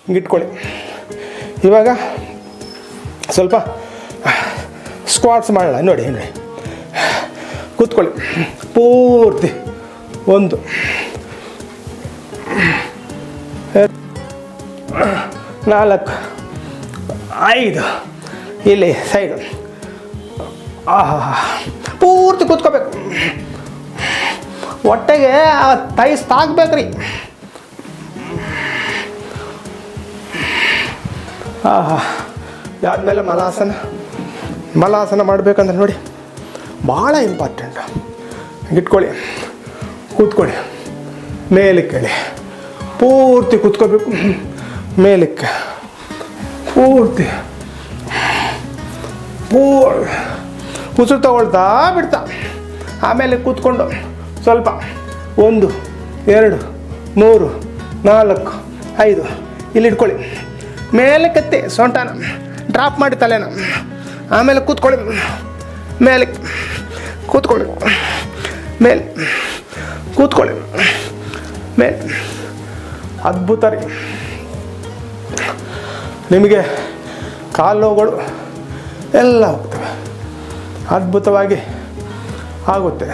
ಹಿಂಗಿಟ್ಕೊಳ್ಳಿ. ಇವಾಗ ಸ್ವಲ್ಪ ಸ್ಕ್ವಾಟ್ಸ್ ಮಾಡೋಣ. ನೋಡಿ ನೋಡಿ, ಕೂತ್ಕೊಳ್ಳಿ ಪೂರ್ತಿ. 1 4 5 ಇಲ್ಲಿ ಸೈಡು. ಪೂರ್ತಿ ಕೂತ್ಕೋಬೇಕು. ಹೊಟ್ಟೆಗೆ ತೈಸ್ ತಾಗಬೇಕ್ರಿ. ಇದಾದಮೇಲೆ ಮಲಾಸನ ಮಾಡಬೇಕಂದ್ರೆ ನೋಡಿ ಭಾಳ ಇಂಪಾರ್ಟೆಂಟು. ಇಟ್ಕೊಳ್ಳಿ, ಕೂತ್ಕೊಳ್ಳಿ, ಮೇಲಕ್ಕೆ ಹೇಳಿ ಪೂರ್ತಿ ಕೂತ್ಕೋಬೇಕು. ಮೇಲಕ್ಕೆ ಪೂರ್ತಿ ಉಸಿರು ತಗೊಳ್ತಾ ಬಿಡ್ತಾ. ಆಮೇಲೆ ಕೂತ್ಕೊಂಡು ಸ್ವಲ್ಪ 1 2 3 4 5 ಇಲ್ಲಿ ಇಟ್ಕೊಳ್ಳಿ. ಮೇಲೆ ಕತ್ತಿ ಸೊಂಟನ ಡ್ರಾಪ್ ಮಾಡಿ ತಲೆನ. ಆಮೇಲೆ ಕೂತ್ಕೊಳ್ಳಿ, ಮೇಲೆ ಕೂತ್ಕೊಳ್ಳಿ, ಮೇಲೆ ಕೂತ್ಕೊಳ್ಳಿ, ಮೇಲೆ. ಅದ್ಭುತ ರೀ. ನಿಮಗೆ ಕಾಲು ನೋವುಗಳು ಎಲ್ಲ ಹೋಗ್ತವೆ, ಅದ್ಭುತವಾಗಿ ಆಗುತ್ತೆ.